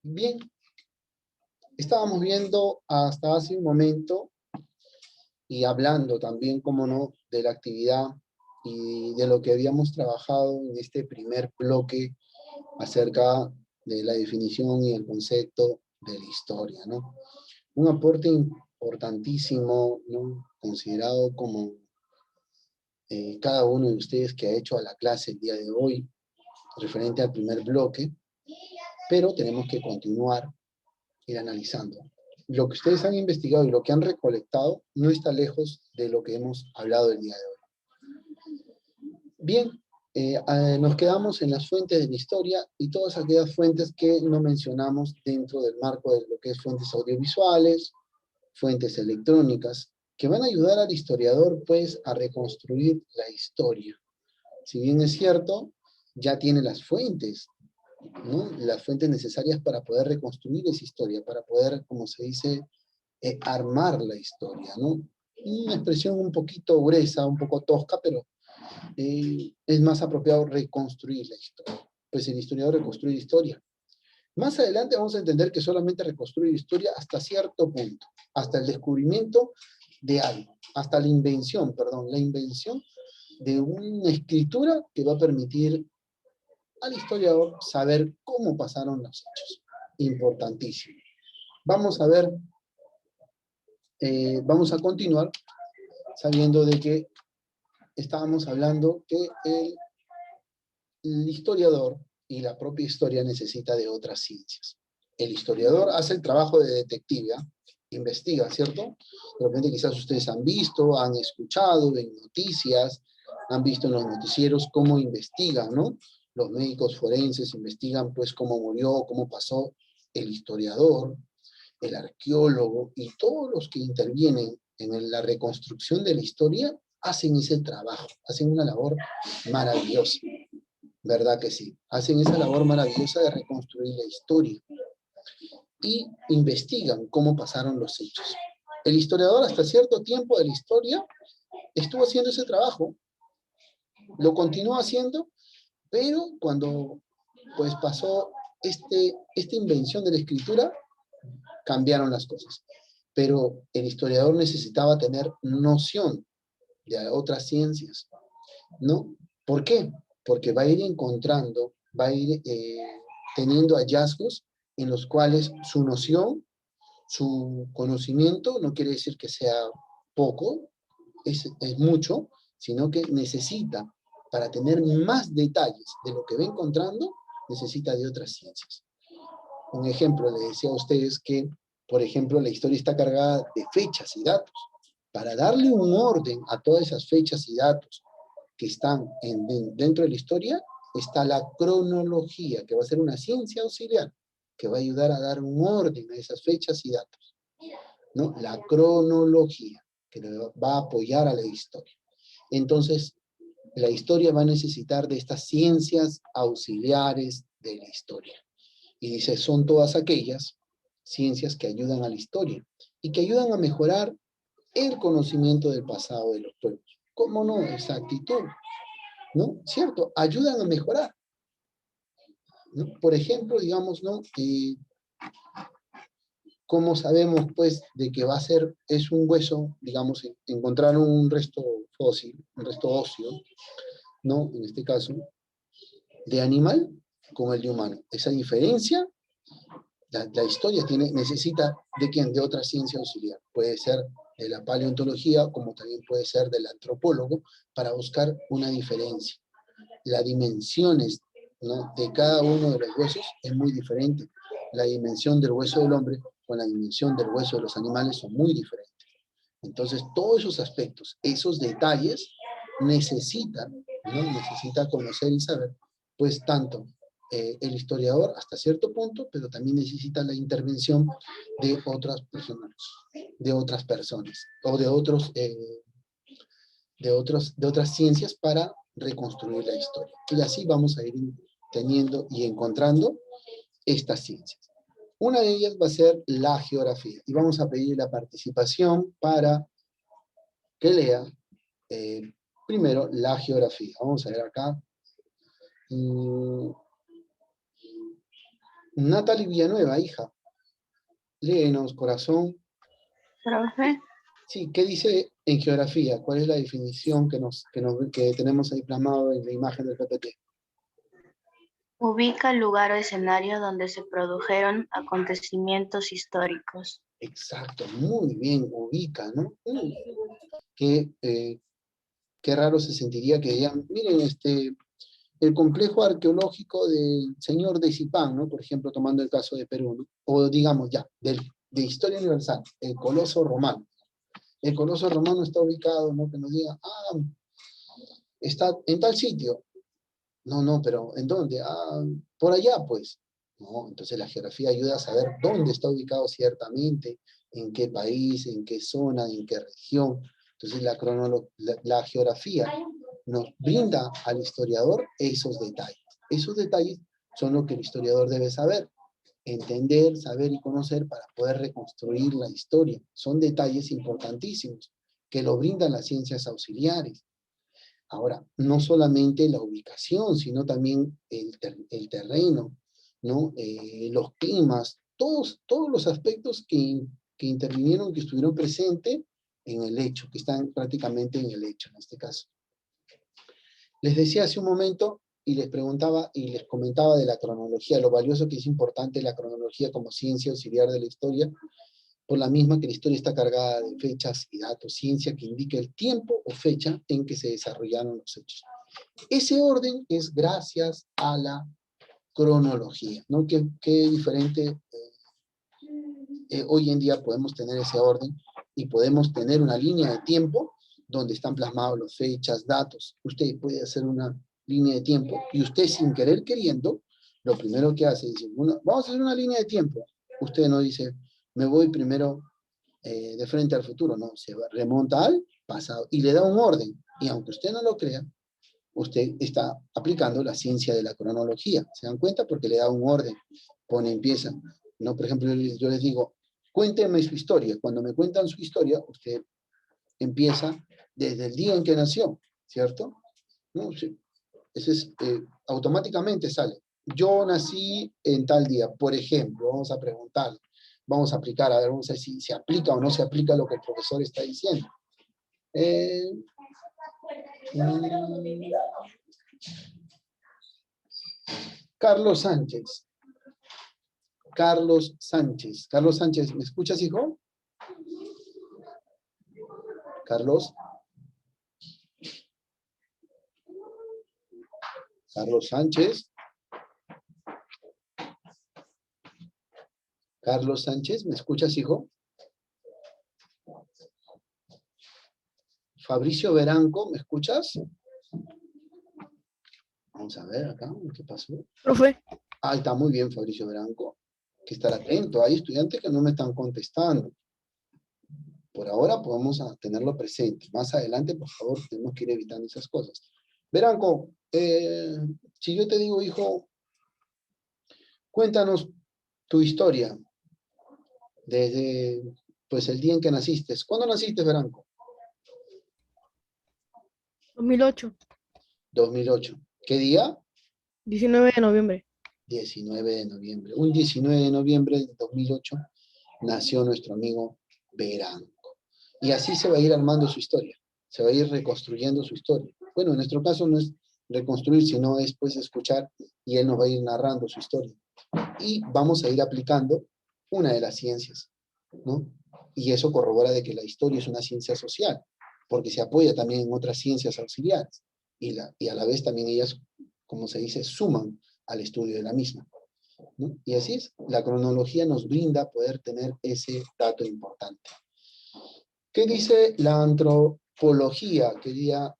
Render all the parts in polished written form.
Bien, estábamos viendo hasta hace un momento y hablando también, como no, de la actividad y de lo que habíamos trabajado en este primer bloque acerca de la definición y el concepto de la historia, ¿no? Un aporte importantísimo, ¿no? Considerado como cada uno de ustedes que ha hecho a la clase el día de hoy, referente al primer bloque, pero tenemos que continuar ir analizando. Lo que ustedes han investigado y lo que han recolectado no está lejos de lo que hemos hablado el día de hoy. Bien, nos quedamos en las fuentes de la historia y todas aquellas fuentes que no mencionamos dentro del marco de lo que es fuentes audiovisuales, fuentes electrónicas, que van a ayudar al historiador, pues, a reconstruir la historia. Si bien es cierto, ya tiene las fuentes, ¿no? Las fuentes necesarias para poder reconstruir esa historia, para poder, como se dice, armar la historia, ¿no? Una expresión un poquito gruesa, un poco tosca, pero es más apropiado reconstruir la historia. Pues el historiador reconstruye historia. Más adelante vamos a entender que solamente reconstruye historia hasta cierto punto, hasta el descubrimiento de algo, hasta la invención de una escritura que va a permitir al historiador saber cómo pasaron los hechos. Importantísimo. Vamos a ver, vamos a continuar sabiendo de que estábamos hablando que el historiador y la propia historia necesita de otras ciencias. El historiador hace el trabajo de detective, investiga, ¿cierto? De repente quizás ustedes han visto, han escuchado en noticias, han visto en los noticieros cómo investigan, ¿no? Los médicos forenses investigan pues cómo murió, cómo pasó. El historiador, el arqueólogo y todos los que intervienen en la reconstrucción de la historia hacen ese trabajo, hacen una labor maravillosa. ¿Verdad que sí? Hacen esa labor maravillosa de reconstruir la historia y investigan cómo pasaron los hechos. El historiador hasta cierto tiempo de la historia estuvo haciendo ese trabajo, lo continuó haciendo, pero cuando pues pasó esta invención de la escritura, cambiaron las cosas. Pero el historiador necesitaba tener noción de otras ciencias, ¿no? ¿Por qué? Porque va a ir encontrando, va a ir teniendo hallazgos en los cuales su noción, su conocimiento, no quiere decir que sea poco, es mucho, sino que necesita, para tener más detalles de lo que va encontrando, necesita de otras ciencias. Un ejemplo, le decía a ustedes que, por ejemplo, la historia está cargada de fechas y datos. Para darle un orden a todas esas fechas y datos que están dentro de la historia, está la cronología, que va a ser una ciencia auxiliar, que va a ayudar a dar un orden a esas fechas y datos, ¿no? La cronología, que va a apoyar a la historia. Entonces, la historia va a necesitar de estas ciencias auxiliares de la historia. Y dice, son todas aquellas ciencias que ayudan a la historia y que ayudan a mejorar el conocimiento del pasado de los pueblos. ¿Cómo no? Exactitud, ¿no? ¿Cierto? Ayudan a mejorar, ¿no? Por ejemplo, digamos, ¿no? ¿Cómo sabemos, pues, de que va a ser, es un hueso, digamos, encontrar un resto fósil, un resto óseo, ¿no? En este caso, de animal con el de humano. Esa diferencia, la historia necesita de quién, de otra ciencia auxiliar. Puede ser de la paleontología, como también puede ser del antropólogo, para buscar una diferencia. Las dimensiones, ¿no?, de cada uno de los huesos es muy diferente. La dimensión del hueso del hombre con la dimensión del hueso de los animales son muy diferentes. Entonces, todos esos aspectos, esos detalles, necesitan, ¿no?, necesita conocer y saber, pues tanto el historiador hasta cierto punto, pero también necesita la intervención de otras personas, o de otras ciencias para reconstruir la historia. Y así vamos a ir teniendo y encontrando estas ciencias. Una de ellas va a ser la geografía. Y vamos a pedir la participación para que lea primero la geografía. Vamos a ver acá. Natalie Villanueva, hija, léenos, corazón. Profe, Sí, ¿qué dice en geografía? ¿Cuál es la definición que tenemos ahí plasmado en la imagen del PPT? ubica el lugar o escenario donde se produjeron acontecimientos históricos. Exacto, muy bien, ubica, ¿no? Qué, qué raro se sentiría que digan, miren, el complejo arqueológico del señor de Zipán, ¿no? Por ejemplo, tomando el caso de Perú, ¿no? O digamos ya, de historia universal, el Coloso Romano. El Coloso Romano está ubicado, ¿no? Que nos diga, está en tal sitio. No, no, pero ¿en dónde? Por allá, pues. No, entonces la geografía ayuda a saber dónde está ubicado ciertamente, en qué país, en qué zona, en qué región. Entonces la geografía nos brinda al historiador esos detalles. Esos detalles son lo que el historiador debe saber, entender, saber y conocer para poder reconstruir la historia. Son detalles importantísimos que lo brindan las ciencias auxiliares. Ahora, no solamente la ubicación, sino también el terreno, ¿no? Los climas, todos los aspectos que intervinieron, que estuvieron presentes en el hecho, que están prácticamente en el hecho en este caso. Les decía hace un momento y les preguntaba y les comentaba de la cronología, lo valioso que es importante la cronología como ciencia auxiliar de la historia, por la misma que la historia está cargada de fechas y datos, ciencia que indica el tiempo o fecha en que se desarrollaron los hechos. Ese orden es gracias a la cronología, ¿no? Qué diferente hoy en día podemos tener ese orden y podemos tener una línea de tiempo donde están plasmados las fechas, datos. Usted puede hacer una línea de tiempo y usted sin querer queriendo, lo primero que hace es decir, vamos a hacer una línea de tiempo. Usted no dice, me voy primero de frente al futuro, no, remonta al pasado y le da un orden. Y aunque usted no lo crea, usted está aplicando la ciencia de la cronología. ¿Se dan cuenta? Porque le da un orden. Empieza. ¿No? Por ejemplo, yo les digo, cuéntenme su historia. Cuando me cuentan su historia, usted empieza desde el día en que nació, ¿cierto? ¿No? Sí. Ese es, automáticamente sale. Yo nací en tal día, por ejemplo, vamos a preguntar, vamos a aplicar, a ver, vamos a ver si se aplica o no se aplica lo que el profesor está diciendo. Carlos Sánchez. Carlos Sánchez. Carlos Sánchez, ¿me escuchas, hijo? Carlos. Carlos Sánchez. Carlos Sánchez, ¿me escuchas, hijo? Fabricio Veranco, ¿me escuchas? Vamos a ver acá, ¿qué pasó? Profe. Ah, está muy bien, Fabricio Veranco. Hay que estar atento. Hay estudiantes que no me están contestando. Por ahora podemos tenerlo presente. Más adelante, por favor, tenemos que ir evitando esas cosas. Veranco, si yo te digo, hijo, cuéntanos tu historia desde pues, el día en que naciste. ¿Cuándo naciste, Veranco? 2008. 2008. ¿Qué día? 19 de noviembre. 19 de noviembre. Un 19 de noviembre de 2008 nació nuestro amigo Veranco. Y así se va a ir armando su historia. Se va a ir reconstruyendo su historia. Bueno, en nuestro caso no es reconstruir, sino es pues escuchar y él nos va a ir narrando su historia. Y vamos a ir aplicando una de las ciencias, ¿no? Y eso corrobora de que la historia es una ciencia social, porque se apoya también en otras ciencias auxiliares. Y a la vez también ellas, como se dice, suman al estudio de la misma, ¿no? Y así es, la cronología nos brinda poder tener ese dato importante. ¿Qué dice la antropología, querida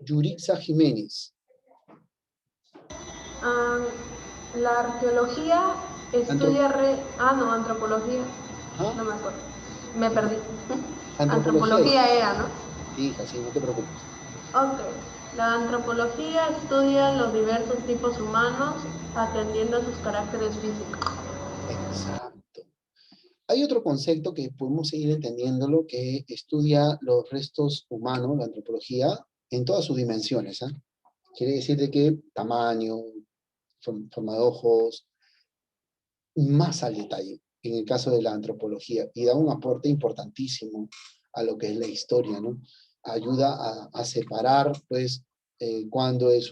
Yuritza Jiménez? La arqueología estudia... antropología. ¿Ah? No me acuerdo. Me perdí. Antropología. Antropología era, ¿no? Sí, hija, sí, no te preocupes. Ok. La antropología estudia los diversos tipos humanos atendiendo a sus caracteres físicos. Exacto. Hay otro concepto que podemos seguir entendiéndolo que estudia los restos humanos, la antropología, en todas sus dimensiones. ¿Eh? Quiere decir de que tamaño, forma de ojos, más al detalle en el caso de la antropología y da un aporte importantísimo a lo que es la historia, ¿no? Ayuda a separar, pues, cuándo es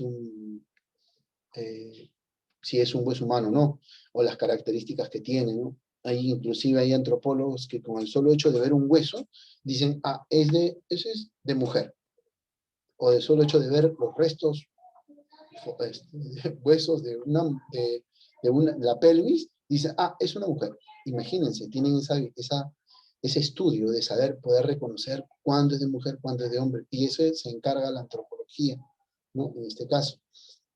si es un hueso humano o no, o las características que tiene, ¿no? Inclusive hay antropólogos que con el solo hecho de ver un hueso, dicen, ese es de mujer, o del solo hecho de ver los restos, huesos de la pelvis, dicen, es una mujer. Imagínense, tienen ese estudio de saber, poder reconocer cuándo es de mujer, cuándo es de hombre, y eso se encarga la antropología, ¿no? En este caso.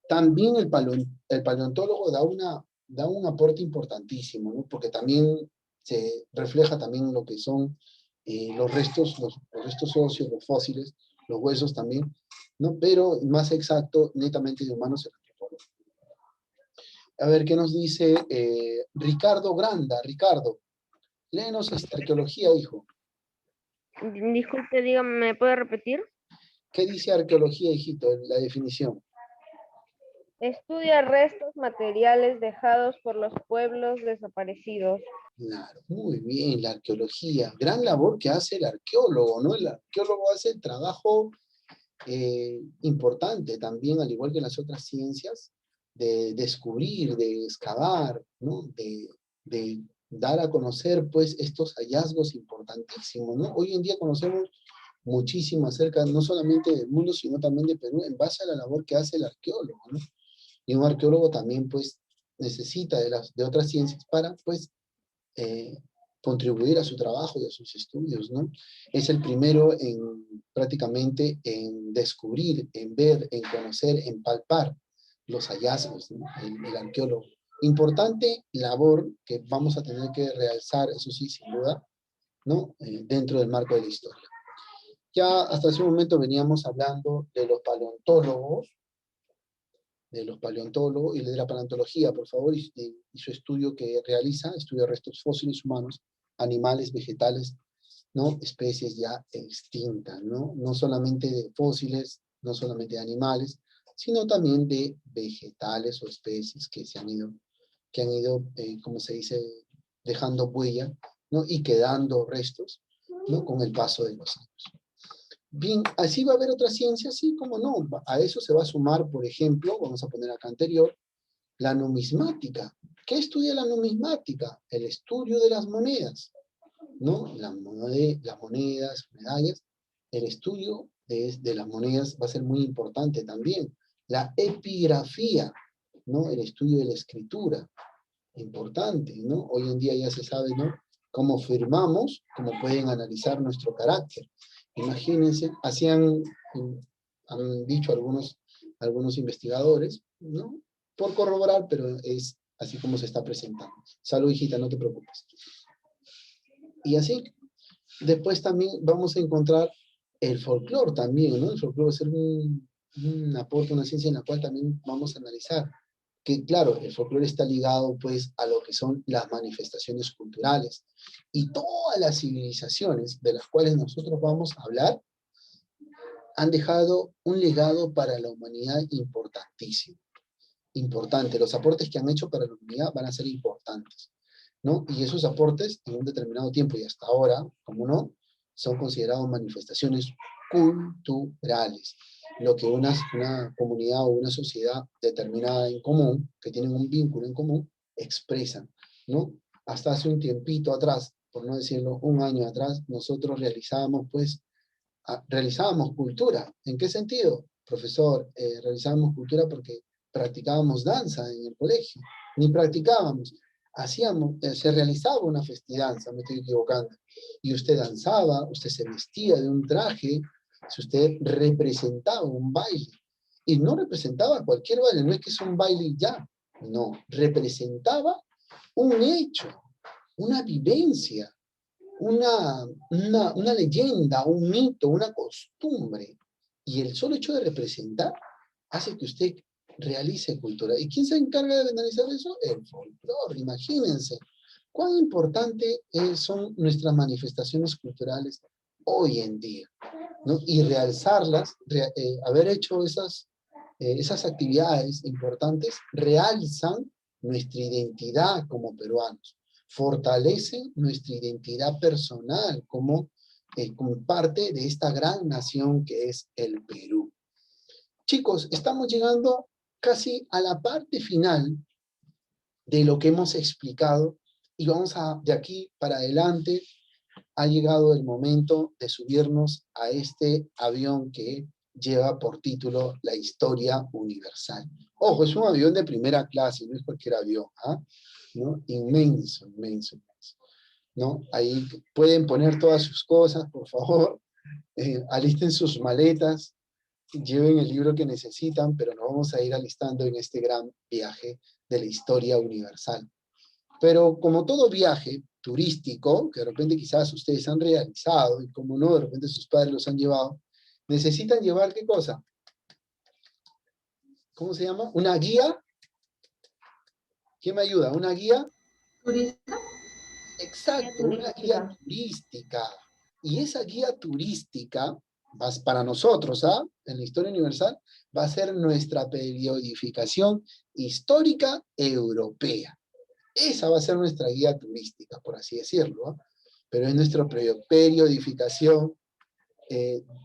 También el paleontólogo da un aporte importantísimo, ¿no? Porque también se refleja también lo que son los restos óseos, los fósiles, los huesos también, ¿no? Pero más exacto, netamente de humanos, el antropólogo. A ver, ¿qué nos dice Ricardo Granda? Ricardo, léenos arqueología, hijo. Disculpe, dígame, ¿me puede repetir? ¿Qué dice arqueología, hijito, la definición? Estudia restos materiales dejados por los pueblos desaparecidos. Claro, muy bien, la arqueología. Gran labor que hace el arqueólogo, ¿no? El arqueólogo hace el trabajo importante también, al igual que las otras ciencias, de descubrir, de excavar, ¿no? De dar a conocer, pues, estos hallazgos importantísimos, ¿no? Hoy en día conocemos muchísimo acerca, no solamente del mundo, sino también de Perú, en base a la labor que hace el arqueólogo, ¿no? Y un arqueólogo también, pues, necesita de otras ciencias para, pues, contribuir a su trabajo y a sus estudios, ¿no? Es el primero prácticamente en descubrir, en ver, en conocer, en palpar los hallazgos, ¿no? El arqueólogo. Importante labor que vamos a tener que realzar, eso sí, sin duda, ¿no? Dentro del marco de la historia. Ya hasta ese momento veníamos hablando de los paleontólogos, y de la paleontología, por favor, y su estudio que realiza, estudia restos fósiles humanos, animales, vegetales, ¿no? Especies ya extintas, ¿no? No solamente de fósiles, no solamente de animales, sino también de vegetales o especies que han ido, como se dice, dejando huella, ¿no? Y quedando restos, ¿no? Con el paso de los años. Bien, así va a haber otras ciencias, sí, como no. A eso se va a sumar, por ejemplo, vamos a poner acá anterior, la numismática. ¿Qué estudia la numismática? El estudio de las monedas, ¿no? Las monedas, medallas. El estudio de las monedas va a ser muy importante también. La epigrafía, ¿no? El estudio de la escritura, importante, ¿no? Hoy en día ya se sabe, ¿no? Cómo firmamos, cómo pueden analizar nuestro carácter. Imagínense, han dicho algunos investigadores, ¿no? Por corroborar, pero es así como se está presentando. Salud, hijita, no te preocupes. Y así, después también vamos a encontrar el folclore también, ¿no? El folclore va a ser un aporte, una ciencia en la cual también vamos a analizar que, claro, el folclore está ligado, pues, a lo que son las manifestaciones culturales. Y todas las civilizaciones de las cuales nosotros vamos a hablar han dejado un legado para la humanidad importantísimo. Importante. Los aportes que han hecho para la humanidad van a ser importantes, ¿no? Y esos aportes, en un determinado tiempo y hasta ahora, como no, son considerados manifestaciones culturales. Lo que una comunidad o una sociedad determinada en común, que tienen un vínculo en común, expresan, ¿no? Hasta hace un tiempito atrás, por no decirlo, un año atrás, nosotros realizábamos cultura. ¿En qué sentido? Profesor, realizábamos cultura porque practicábamos danza en el colegio. Ni practicábamos. Se realizaba una festidanza, me estoy equivocando. Y usted danzaba, usted se vestía de un traje, si usted representaba un baile. Y no representaba cualquier baile, no es que es un baile ya. No, representaba un hecho, una vivencia, una leyenda, un mito, una costumbre. Y el solo hecho de representar hace que usted realice cultura. ¿Y quién se encarga de analizar eso? El folclore, imagínense. ¿Cuán importante son nuestras manifestaciones culturales hoy en día? ¿No? Y realzarlas, haber hecho esas actividades importantes, realzan nuestra identidad como peruanos, fortalecen nuestra identidad personal como parte de esta gran nación que es el Perú. Chicos, estamos llegando casi a la parte final de lo que hemos explicado y de aquí para adelante ha llegado el momento de subirnos a este avión que lleva por título La Historia Universal. Ojo, es un avión de primera clase, no es cualquier avión, ¿ah? ¿No? Inmenso, inmenso, inmenso. ¿No? Ahí pueden poner todas sus cosas, por favor, alisten sus maletas, lleven el libro que necesitan, pero nos vamos a ir alistando en este gran viaje de la historia universal. Pero como todo viaje turístico, que de repente quizás ustedes han realizado, y como no, de repente sus padres los han llevado, necesitan llevar, ¿qué cosa? ¿Cómo se llama? ¿Una guía? ¿Quién me ayuda? ¿Una guía? ¿Turista? Exacto, una guía turística. Y esa guía turística, para nosotros, en la historia universal, va a ser nuestra periodificación histórica europea. Esa va a ser nuestra guía turística, por así decirlo, pero es nuestra periodificación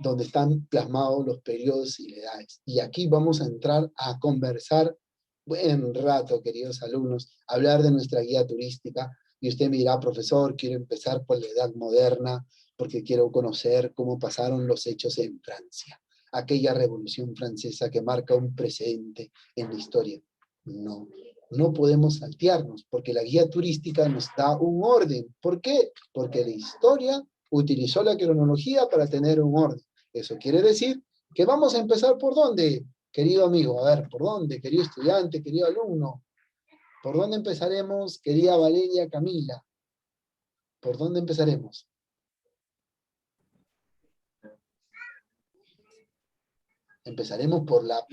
donde están plasmados los periodos y las edades. Y aquí vamos a entrar a conversar buen rato, queridos alumnos, hablar de nuestra guía turística. Y usted me dirá, profesor, quiero empezar por la edad moderna, porque quiero conocer cómo pasaron los hechos en Francia, aquella revolución francesa que marca un precedente en la historia. No, no podemos saltearnos, porque la guía turística nos da un orden. ¿Por qué? Porque la historia utilizó la cronología para tener un orden. Eso quiere decir que vamos a empezar ¿por dónde? Querido amigo, a ver, ¿por dónde? Querido estudiante, querido alumno. ¿Por dónde empezaremos, querida Valeria Camila? ¿Por dónde empezaremos? Empezaremos por la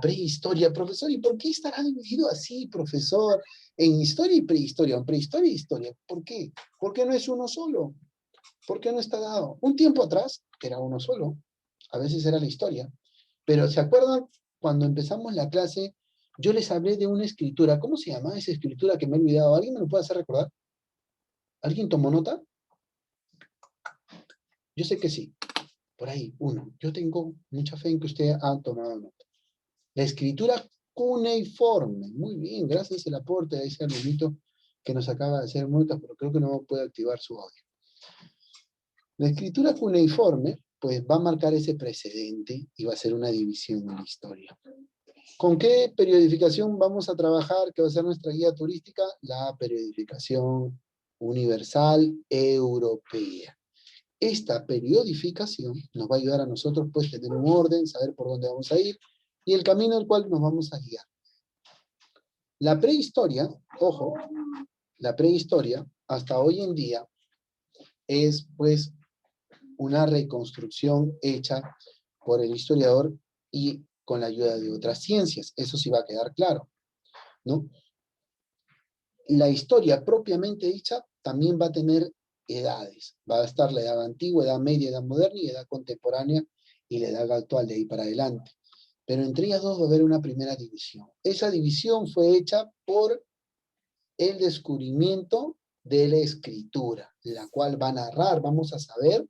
prehistoria, profesor. ¿Y por qué estará dividido así, profesor? En historia y prehistoria, en prehistoria y historia. ¿Por qué? ¿Por qué no es uno solo? ¿Por qué no está dado? Un tiempo atrás era uno solo. A veces era la historia. Pero ¿se acuerdan cuando empezamos la clase? Yo les hablé de una escritura. ¿Cómo se llama esa escritura que me he olvidado? ¿Alguien me lo puede hacer recordar? ¿Alguien tomó nota? Yo sé que sí. Por ahí, uno. Yo tengo mucha fe en que usted ha tomado nota. La escritura cuneiforme. Muy bien, gracias al aporte de ese alumnito que nos acaba de hacer notas, pero creo que no puede activar su audio. La escritura cuneiforme, pues va a marcar ese precedente y va a ser una división en la historia. ¿Con qué periodificación vamos a trabajar, que va a ser nuestra guía turística? La periodificación universal europea. Esta periodificación nos va a ayudar a nosotros, pues, tener un orden, saber por dónde vamos a ir, y el camino al cual nos vamos a guiar. La prehistoria, ojo, la prehistoria, hasta hoy en día, es, pues, una reconstrucción hecha por el historiador y con la ayuda de otras ciencias. Eso sí va a quedar claro, ¿no? La historia propiamente dicha también va a tener edades. Va a estar la edad antigua, edad media, edad moderna y edad contemporánea y la edad actual de ahí para adelante. Pero entre ellas dos va a haber una primera división. Esa división fue hecha por el descubrimiento de la escritura, la cual va a narrar, vamos a saber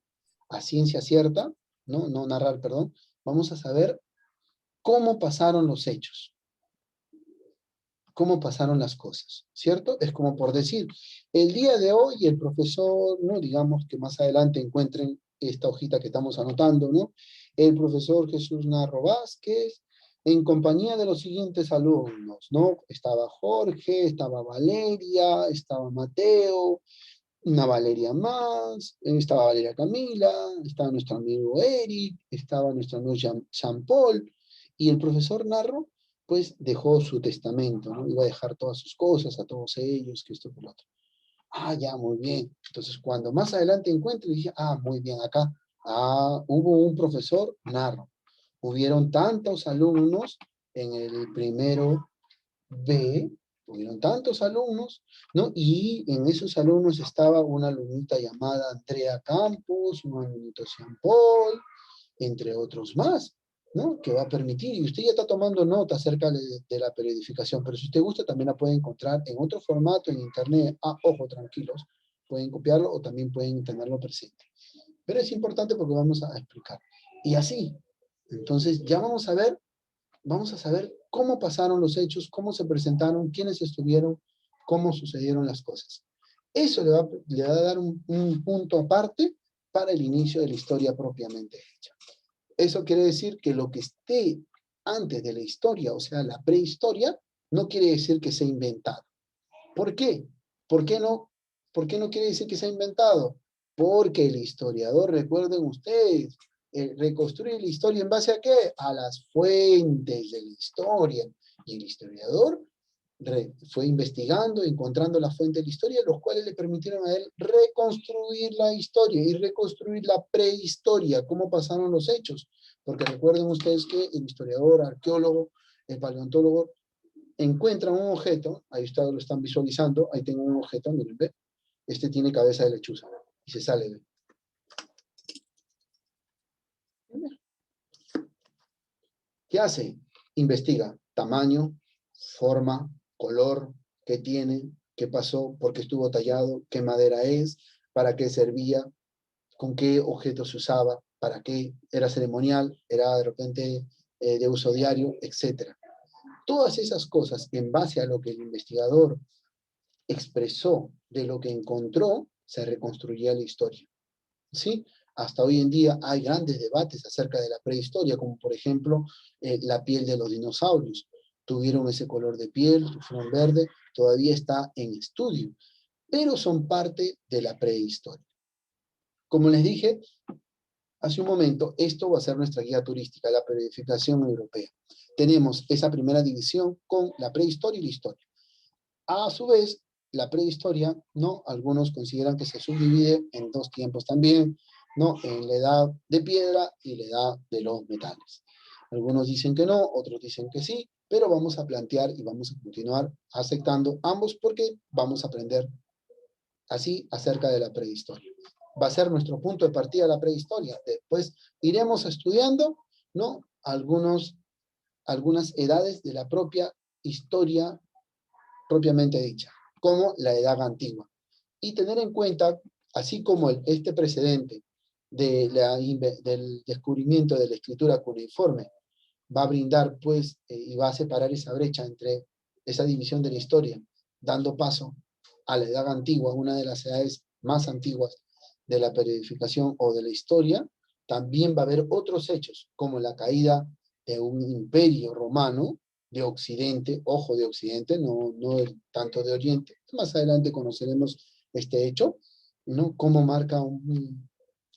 a ciencia cierta, no narrar, perdón, vamos a saber cómo pasaron los hechos, cómo pasaron las cosas, ¿cierto? Es como por decir, el día de hoy el profesor, ¿no? Digamos que más adelante encuentren esta hojita que estamos anotando, ¿no? El profesor Jesús Narro Vázquez, en compañía de los siguientes alumnos, ¿no? Estaba Jorge, estaba Valeria, estaba Mateo, una Valeria más, estaba Valeria Camila, estaba nuestro amigo Eric, estaba nuestro amigo Jean Paul, y el profesor Narro, pues dejó su testamento, ¿no? Iba a dejar todas sus cosas a todos ellos, que esto por lo otro. Ah, ya, muy bien. Entonces, cuando más adelante encuentre, dije, ah, muy bien, acá, hubo un profesor Narro. Hubieron tantos alumnos en el primero B, hubieron tantos alumnos, ¿no? Y en esos alumnos estaba una alumnita llamada Andrea Campos, un alumnito Jean Paul, entre otros más. ¿no? Que va a permitir, y usted ya está tomando nota acerca de la periodificación, pero si usted gusta también la puede encontrar en otro formato en internet. Ah, ojo, tranquilos, pueden copiarlo o también pueden tenerlo presente. Pero es importante porque vamos a explicar. Y así, entonces ya vamos a saber cómo pasaron los hechos, cómo se presentaron, quiénes estuvieron, cómo sucedieron las cosas. Eso le va a dar un punto aparte para el inicio de la historia propiamente hecha. Eso quiere decir que lo que esté antes de la historia, o sea, la prehistoria, no quiere decir que sea inventado. ¿Por qué? ¿Por qué no? ¿Por qué no quiere decir que sea inventado? Porque el historiador, recuerden ustedes, reconstruye la historia ¿en base a qué? A las fuentes de la historia. Y el historiador fue investigando, encontrando las fuentes de la historia, los cuales le permitieron a él reconstruir la historia y reconstruir la prehistoria, cómo pasaron los hechos. Porque recuerden ustedes que el historiador, arqueólogo, el paleontólogo, encuentran un objeto, ahí ustedes lo están visualizando, ahí tengo un objeto, miren, ve, este tiene cabeza de lechuza, y se sale, ve. ¿Qué hace? Investiga tamaño, forma, color, qué tiene, qué pasó, por qué estuvo tallado, qué madera es, para qué servía, con qué objeto se usaba, para qué, era ceremonial, era de repente de uso diario, etc. Todas esas cosas, en base a lo que el investigador expresó de lo que encontró, se reconstruía la historia. ¿Sí? Hasta hoy en día hay grandes debates acerca de la prehistoria, como por ejemplo la piel de los dinosaurios. Tuvieron ese color de piel, fueron verde, todavía está en estudio, pero son parte de la prehistoria. Como les dije hace un momento, esto va a ser nuestra guía turística, la periodificación europea. Tenemos esa primera división con la prehistoria y la historia. A su vez, la prehistoria, ¿no? Algunos consideran que se subdivide en dos tiempos también, ¿no? En la edad de piedra y la edad de los metales. Algunos dicen que no, otros dicen que sí, pero vamos a plantear y vamos a continuar aceptando ambos porque vamos a aprender así acerca de la prehistoria. Va a ser nuestro punto de partida la prehistoria. Después iremos estudiando, ¿no? Algunas edades de la propia historia propiamente dicha, como la edad antigua. Y tener en cuenta, así como este precedente del descubrimiento de la escritura cuneiforme va a brindar, pues, y va a separar esa brecha entre esa división de la historia, dando paso a la edad antigua, una de las edades más antiguas de la periodificación o de la historia, también va a haber otros hechos, como la caída de un imperio romano, de Occidente, ojo, de Occidente, no tanto de Oriente. Más adelante conoceremos este hecho, ¿no? Cómo marca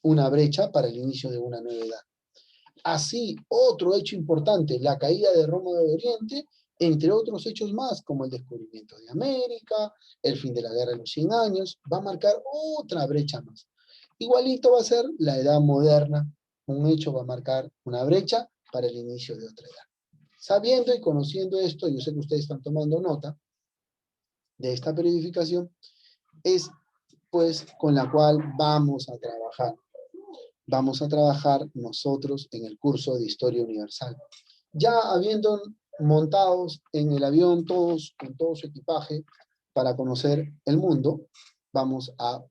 una brecha para el inicio de una nueva edad. Así, otro hecho importante, la caída de Roma de Oriente, entre otros hechos más, como el descubrimiento de América, el fin de la Guerra de los 100 años, va a marcar otra brecha más. Igualito va a ser la edad moderna, un hecho va a marcar una brecha para el inicio de otra edad. Sabiendo y conociendo esto, yo sé que ustedes están tomando nota de esta periodificación, es pues con la cual vamos a trabajar. Vamos a trabajar nosotros en el curso de Historia Universal. Ya habiendo montados en el avión todos, con todo su equipaje, para conocer el mundo, vamos a,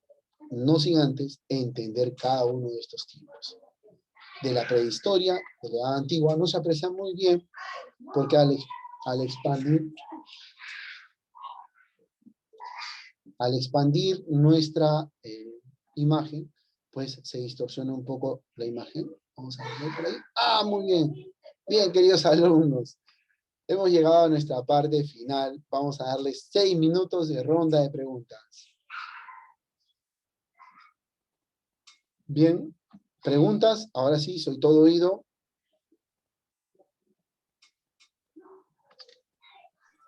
no sin antes, entender cada uno de estos tiempos. De la prehistoria, de la edad antigua, no se aprecia muy bien, porque al expandir nuestra imagen, pues se distorsiona un poco la imagen. Vamos a ver por ahí. ¡Ah, muy bien! Bien, queridos alumnos. Hemos llegado a nuestra parte final. Vamos a darles 6 minutos de ronda de preguntas. Bien, preguntas. Ahora sí, soy todo oído.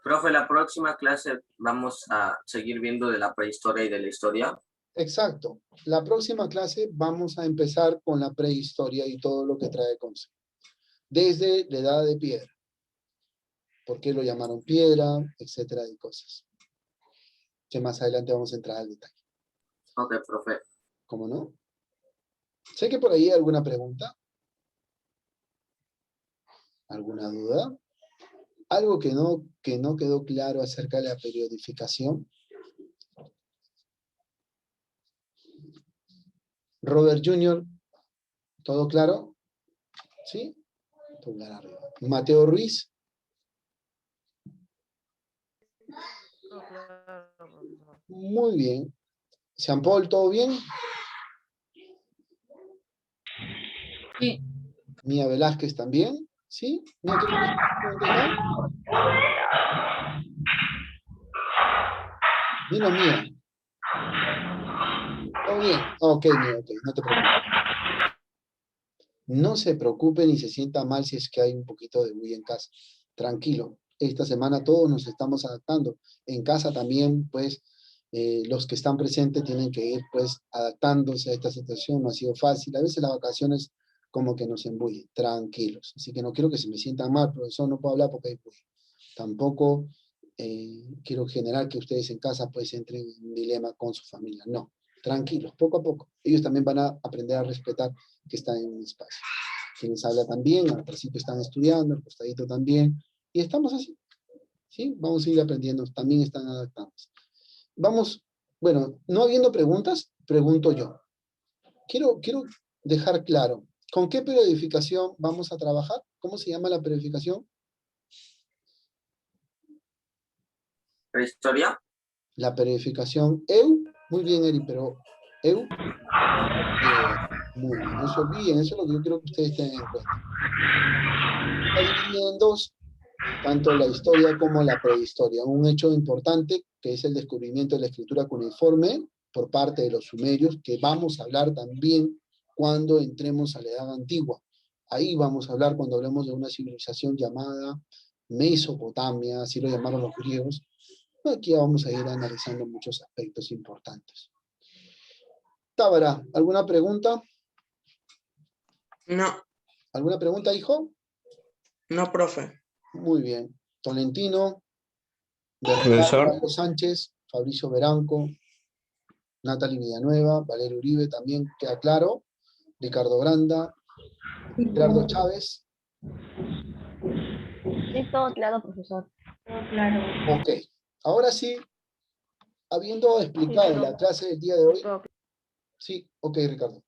Profe, la próxima clase vamos a seguir viendo de la prehistoria y de la historia. Exacto. La próxima clase vamos a empezar con la prehistoria y todo lo que trae consigo. Desde la edad de piedra. ¿Por qué lo llamaron piedra? Etcétera de cosas. Que más adelante vamos a entrar al detalle. Ok, profe. ¿Cómo no? Sé que por ahí hay alguna pregunta. ¿Alguna duda? Algo que no quedó claro acerca de la periodificación. Robert Jr., ¿todo claro? ¿Sí? Pulgar arriba. Mateo Ruiz. Muy bien. Jean Paul, ¿todo bien? Sí. Mía Velázquez también. ¿Sí? Mía, ¿quieres contestar? Dino Mía. ¿Todo bien? Ok, Mía, ok, no te preocupes. No se preocupe ni se sienta mal si es que hay un poquito de bulla en casa. Tranquilo. Esta semana todos nos estamos adaptando. En casa también, pues, los que están presentes tienen que ir, pues, adaptándose a esta situación. No ha sido fácil. A veces las vacaciones como que nos embullen. Tranquilos. Así que no quiero que se me sientan mal, profesor, no puedo hablar porque hay bulla. Tampoco quiero generar que ustedes en casa, pues, entren en un dilema con su familia. No. Tranquilos, poco a poco. Ellos también van a aprender a respetar que están en un espacio. Quienes hablan también, al principio están estudiando, al costadito también, y estamos así, ¿sí? Vamos a ir aprendiendo, también están adaptándose. Vamos, bueno, no habiendo preguntas, pregunto yo. Quiero dejar claro, ¿con qué periodificación vamos a trabajar? ¿Cómo se llama la periodificación? ¿Prehistoria? La periodificación EU. Muy bien, Eri, pero EU. Muy bien, no se olviden, eso es lo que yo quiero que ustedes tengan en cuenta. Está dividida en dos, tanto la historia como la prehistoria. Un hecho importante que es el descubrimiento de la escritura cuneiforme por parte de los sumerios, que vamos a hablar también cuando entremos a la Edad Antigua. Ahí vamos a hablar cuando hablemos de una civilización llamada Mesopotamia, así lo llamaron los griegos. Aquí vamos a ir analizando muchos aspectos importantes. Tábara, ¿alguna pregunta? No, ¿Alguna pregunta, hijo? no, profe. Muy bien. Tolentino, Profesor. Pablo Sánchez, Fabricio Veranco, Natalie Villanueva, Valerio Uribe también, queda claro. Ricardo Granda, Gerardo Chávez. Sí, todo claro, profesor. Ok. Ahora sí, habiendo explicado la clase del día de hoy. Sí, ok, Ricardo.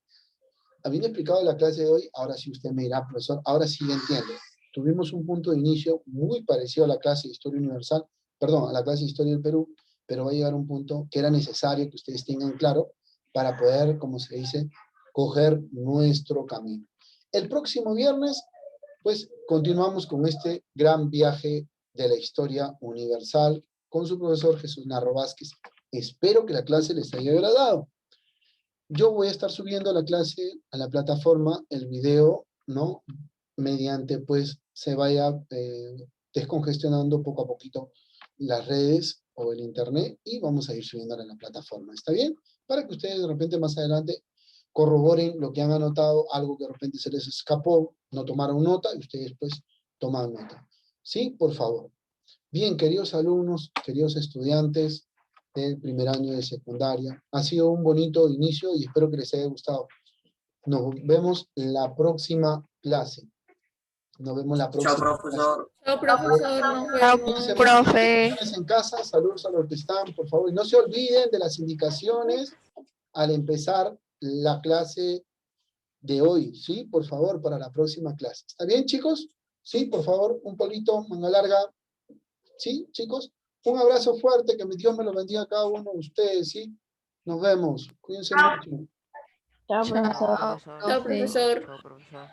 Habiendo explicado la clase de hoy, ahora sí usted me dirá, profesor, ahora sí entiendo. Tuvimos un punto de inicio muy parecido a la clase de Historia Universal, perdón, a la clase de Historia del Perú, pero va a llegar un punto que era necesario que ustedes tengan claro para poder, como se dice, coger nuestro camino. El próximo viernes, pues, continuamos con este gran viaje de la Historia Universal con su profesor Jesús Narro Vázquez. Espero que la clase les haya agradado. Yo voy a estar subiendo a la clase, a la plataforma, el video, ¿no? Mediante, pues, se vaya descongestionando poco a poquito las redes o el internet y vamos a ir subiéndola a la plataforma. ¿Está bien? Para que ustedes de repente más adelante corroboren lo que han anotado, algo que de repente se les escapó, no tomaron nota y ustedes, pues, toman nota. ¿Sí? Por favor. Bien, queridos alumnos, queridos estudiantes del primer año de secundaria. Ha sido un bonito inicio y espero que les haya gustado. Nos vemos la próxima clase. Nos vemos la próxima Chao, profesor. Chao, profesor. Nos clase. vemos. Profe. En casa, saludos a los que están, por favor. Y no se olviden de las indicaciones al empezar la clase de hoy, ¿sí? Por favor, para la próxima clase. ¿Está bien, chicos? Sí, por favor, un polito, manga larga. ¿Sí, chicos? Un abrazo fuerte, que mi Dios me lo bendiga a cada uno de ustedes, ¿sí? Nos vemos. Cuídense mucho. Chao, profesor. Chao, profesor. Chao, profesor.